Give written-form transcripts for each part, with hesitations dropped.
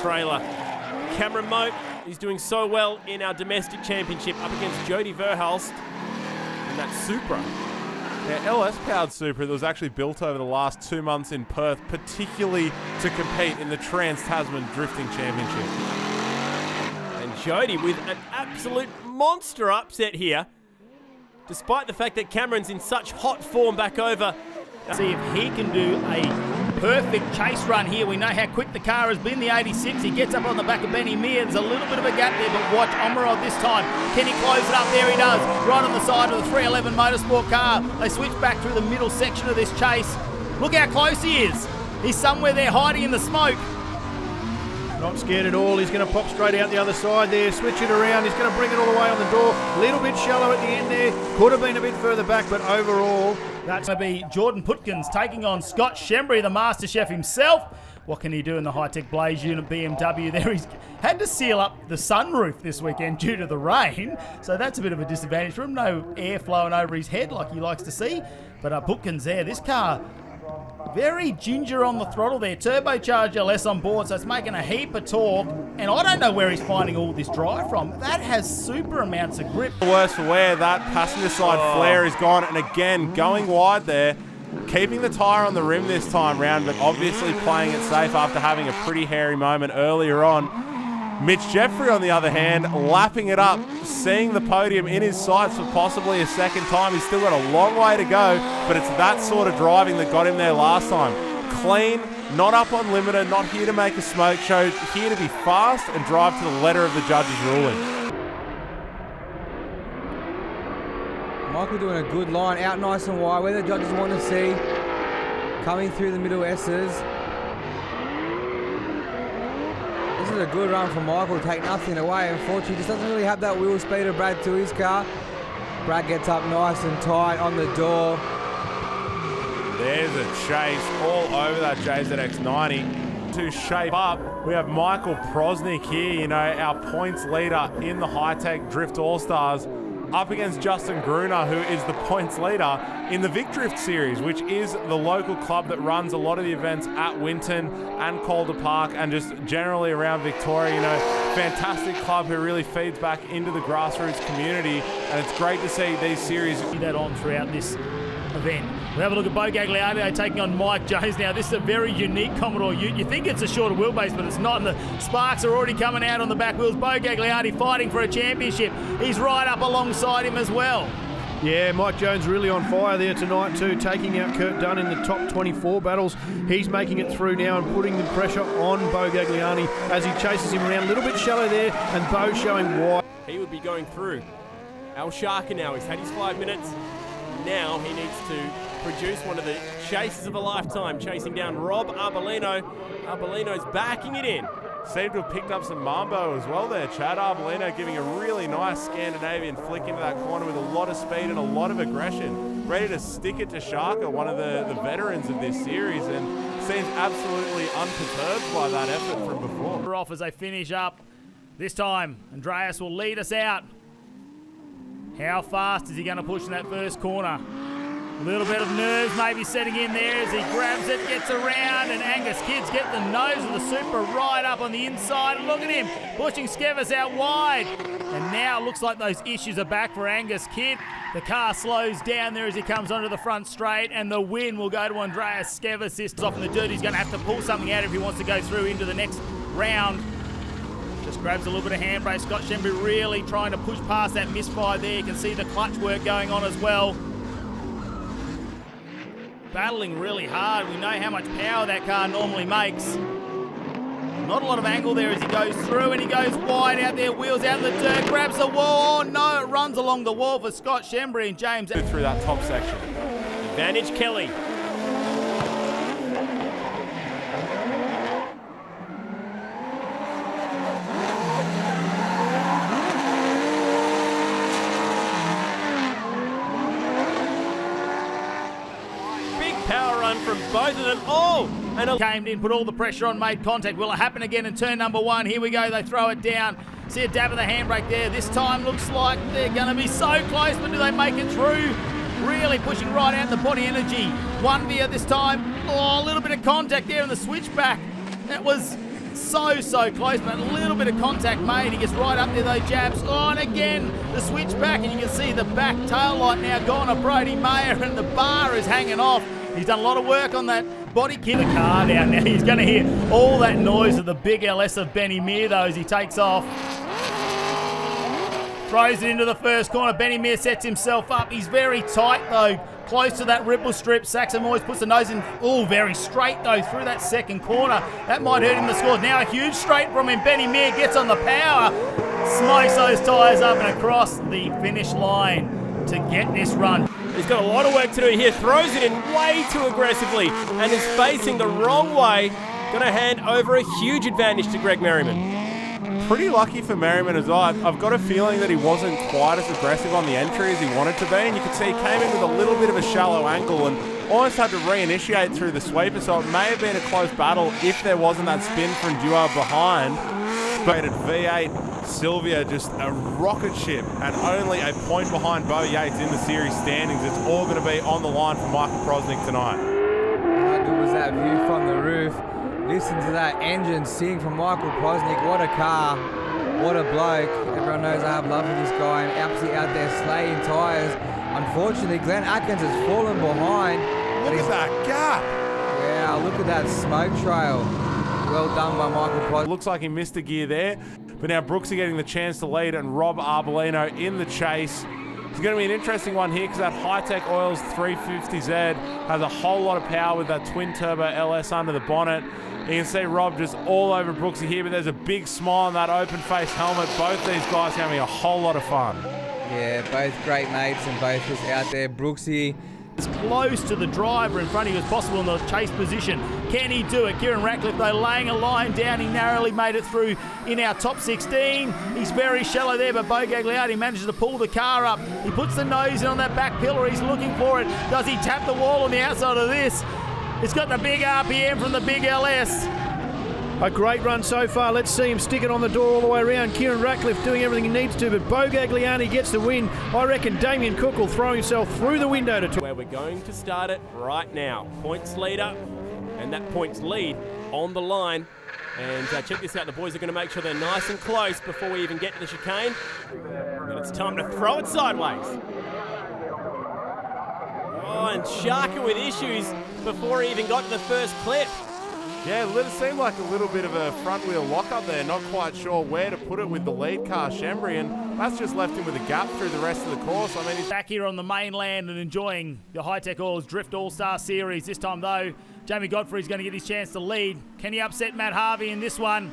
trailer. Cameron Moat, he's doing so well in our domestic championship up against Jody Verhulst in that Supra. Yeah, LS-powered Supra that was actually built over the last 2 months in Perth, particularly to compete in the Trans-Tasman Drifting Championship. And Jody with an absolute monster upset here, despite the fact that Cameron's in such hot form back over. See if he can do a perfect chase run here. We know how quick the car has been, the 86. He gets up on the back of Benny Meir. There's a little bit of a gap there, but watch Omerod this time. Can he close it up? There he does. Right on the side of the 311 motorsport car. They switch back through the middle section of this chase. Look how close he is. He's somewhere there hiding in the smoke. Not scared at all. He's going to pop straight out the other side there, switch it around. He's going to bring it all the way on the door. A little bit shallow at the end there. Could have been a bit further back, but overall, that's going to be Jordan Putkins taking on Scott Shembry, the Master Chef himself. What can he do in the high-tech Blaze unit BMW there? He's had to seal up the sunroof this weekend due to the rain, so that's a bit of a disadvantage for him. No air flowing over his head like he likes to see. But Putkins there, this car, very ginger on the throttle there. Turbocharged LS on board, so it's making a heap of torque. And I don't know where he's finding all this drive from. That has super amounts of grip. Worse for wear, that passenger side flare is gone. And again, going wide there, keeping the tyre on the rim this time round, but obviously playing it safe after having a pretty hairy moment earlier on. Mitch Jeffrey, on the other hand, lapping it up, seeing the podium in his sights for possibly a second time. He's still got a long way to go, but it's that sort of driving that got him there last time. Clean, not up on limiter, not here to make a smoke show, here to be fast and drive to the letter of the judge's ruling. Michael doing a good line, out nice and wide, where the judges want to see. Coming through the middle S's. This is a good run from Michael, take nothing away. Unfortunately, he just doesn't really have that wheel speed of Brad to his car. Brad gets up nice and tight on the door. There's a chase all over that JZX90. To shape up, we have Michael Prosnick here, you know, our points leader in the high-tech Drift All-Stars, up against Justin Gruner, who is the points leader in the Vic Drift Series, which is the local club that runs a lot of the events at Winton and Calder Park and just generally around Victoria. You know, fantastic club who really feeds back into the grassroots community, and it's great to see these series. See that on throughout this event. We'll have a look at Bo Gagliardi taking on Mike Jones now. This is a very unique Commodore Ute. You think it's a shorter wheelbase, but it's not, and the sparks are already coming out on the back wheels. Bo Gagliardi fighting for a championship. He's right up alongside him as well. yeah, Mike Jones really on fire there tonight too, taking out Kurt Dunn in the top 24 battles. He's making it through now and putting the pressure on Bo Gagliardi as he chases him around. A little bit shallow there, and Bo showing why. He would be going through. Al Sharker now, he's had his 5 minutes. Now he needs to produce one of the chases of a lifetime, chasing down Rob Arbolino. Arbolino's backing it in. Seemed to have picked up some mambo as well there. Chad Arbolino giving a really nice Scandinavian flick into that corner with a lot of speed and a lot of aggression. Ready to stick it to Sharker, one of the veterans of this series, and seems absolutely unperturbed by that effort from before. Off as they finish up. This time, Andreas will lead us out. How fast is he going to push in that first corner? A little bit of nerves maybe setting in there as he grabs it, gets around, and Angus Kidd's get the nose of the Super right up on the inside. Look at him pushing Skevis out wide. And now it looks like those issues are back for Angus Kidd. The car slows down there as he comes onto the front straight, and the win will go to Andreas Skevis. This is off in the dirt. He's going to have to pull something out if he wants to go through into the next round. Just grabs a little bit of handbrake. Scott Shembry really trying to push past that misfire there. You can see the clutch work going on as well. Battling really hard. We know how much power that car normally makes. Not a lot of angle there as he goes through, and he goes wide out there, wheels out in the dirt, grabs the wall. Oh no, it runs along the wall for Scott Shembry and James. Through that top section. Advantage Kelly. From both of them. Oh! And came in, put all the pressure on, made contact. Will it happen again in turn number one? Here we go. They throw it down. See a dab of the handbrake there. This time looks like they're going to be so close, but do they make it through? Really pushing right out the body energy. One via this time. Oh, a little bit of contact there in the switchback. That was so close, but a little bit of contact made. He gets right up there, though, jabs on again. The switch back, and you can see the back tail light now gone on Brody Mayer, and the bar is hanging off. He's done a lot of work on that body kit. The car down now. He's going to hear all that noise of the big LS of Benny Meir, though, as he takes off. Throws it into the first corner. Benny Meir sets himself up. He's very tight, though, close to that ripple strip. Saxon Moyes puts the nose in. Oh, very straight, though, through that second corner. That might hurt him the score. Now a huge straight from him. Benny Meir gets on the power. Smokes those tyres up and across the finish line to get this run. He's got a lot of work to do here. Throws it in way too aggressively and is facing the wrong way. Going to hand over a huge advantage to Greg Merriman. Pretty lucky for Merriman as well. I've got a feeling that he wasn't quite as aggressive on the entry as he wanted to be, and you can see he came in with a little bit of a shallow angle and almost had to reinitiate through the sweeper, so it may have been a close battle if there wasn't that spin from Duar behind. But at V8, Sylvia just a rocket ship and only a point behind Bo Yates in the series standings. It's all going to be on the line for Michael Prosnick tonight. How good was that view from the roof? Listen to that engine sing from Michael Prosnick. What a car. What a bloke. Everyone knows I have love for this guy, and absolutely out there slaying tyres. Unfortunately, Glenn Atkins has fallen behind. Look at that gap. Yeah, look at that smoke trail. Well done by Michael Prosnick. Looks like he missed a gear there, but now Brooksy getting the chance to lead and Rob Arbolino in the chase. It's going to be an interesting one here because that High-Tech Oils 350Z has a whole lot of power with that twin-turbo LS under the bonnet. You can see Rob just all over Brooksy here, but there's a big smile on that open-face helmet. Both these guys having a whole lot of fun. Yeah, both great mates and both just out there. Brooksy as close to the driver in front of him as possible in the chase position. Can he do it? Kieran Ratcliffe, though, laying a line down. He narrowly made it through in our top 16. He's very shallow there, but Bo Gagliardi manages to pull the car up. He puts the nose in on that back pillar. He's looking for it. Does he tap the wall on the outside of this? It's got the big RPM from the big LS. A great run so far. Let's see him stick it on the door all the way around. Kieran Ratcliffe doing everything he needs to, but Bo Gagliardi gets the win. I reckon Damien Cook will throw himself through the window to where we're going to start it right now. Points leader, and that points lead on the line. And check this out, the boys are going to make sure they're nice and close before we even get to the chicane. And it's time to throw it sideways. Oh, and Sharker with issues before he even got to the first clip. Yeah, it seemed like a little bit of a front wheel lock up there, not quite sure where to put it with the lead car, Shembry, and that's just left him with a gap through the rest of the course. I mean, he's back here on the mainland and enjoying the High-Tech Oils Drift All-Star Series. This time, though, Jamie Godfrey's going to get his chance to lead. Can he upset Matt Harvey in this one?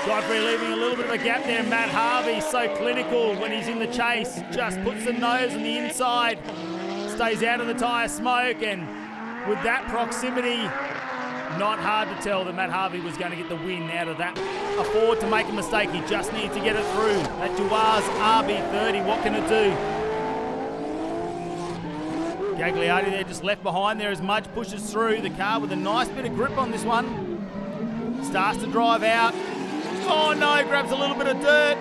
Godfrey leaving a little bit of a gap there. Matt Harvey, so clinical when he's in the chase, just puts the nose on the inside, stays out of the tyre smoke, and with that proximity, not hard to tell that Matt Harvey was going to get the win out of that. Afford to make a mistake, he just needs to get it through. That Duar's RB30, what can it do? Gagliardi there just left behind there as Mudge pushes through the car with a nice bit of grip on this one. Starts to drive out. Oh no, grabs a little bit of dirt.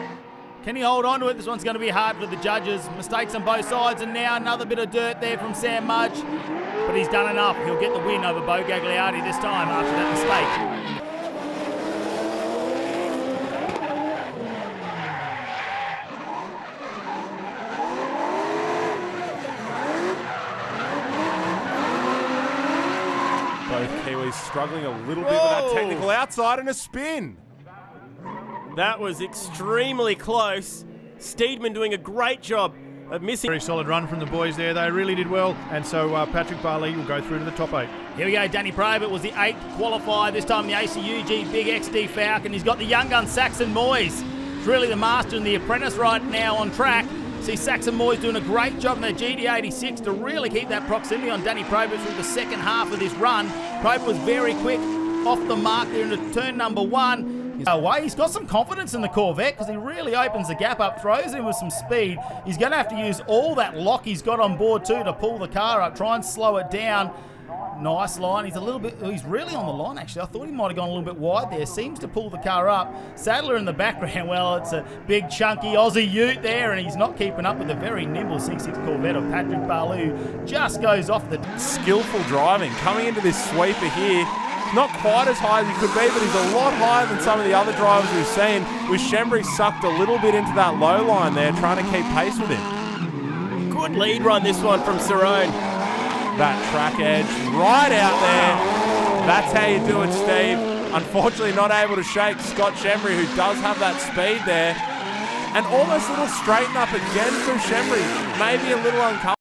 Can he hold on to it? This one's going to be hard for the judges. Mistakes on both sides, and now another bit of dirt there from Sam Mudge. But he's done enough. He'll get the win over Bo Gagliardi this time after that mistake. both Kiwis struggling a little bit with that technical outside and a spin. That was extremely close. Steedman doing a great job of missing. Very solid run from the boys there. They really did well. And so Patrick Barley will go through to the top 8. Here we go. Danny Probert was the 8th qualifier. This time the ACUG Big XD Falcon. He's got the young gun Saxon Moyes. He's really the master and the apprentice right now on track. See Saxon Moyes doing a great job in that GD86 to really keep that proximity on Danny Probert through the second half of this run. Probert was very quick off the mark there into turn number 1. He's got some confidence in the Corvette because he really opens the gap up, throws in with some speed. He's going to have to use all that lock he's got on board too to pull the car up, try and slow it down. Nice line. He's really on the line actually. I thought he might have gone a little bit wide there. Seems to pull the car up. Sadler in the background, well, it's a big chunky Aussie ute there and he's not keeping up with the very nimble C6 Corvette of Patrick Barlou. Just goes off the... Skillful driving. Coming into this sweeper here, Not quite as high as he could be, but he's a lot higher than some of the other drivers we've seen, with Shembry sucked a little bit into that low line there, trying to keep pace with him. Good lead run this one from Cerrone. That track edge right out there. That's how you do it, Steve. Unfortunately not able to shake Scott Shembry, who does have that speed there. And almost a little straighten up again from Shembry. Maybe a little uncomfortable.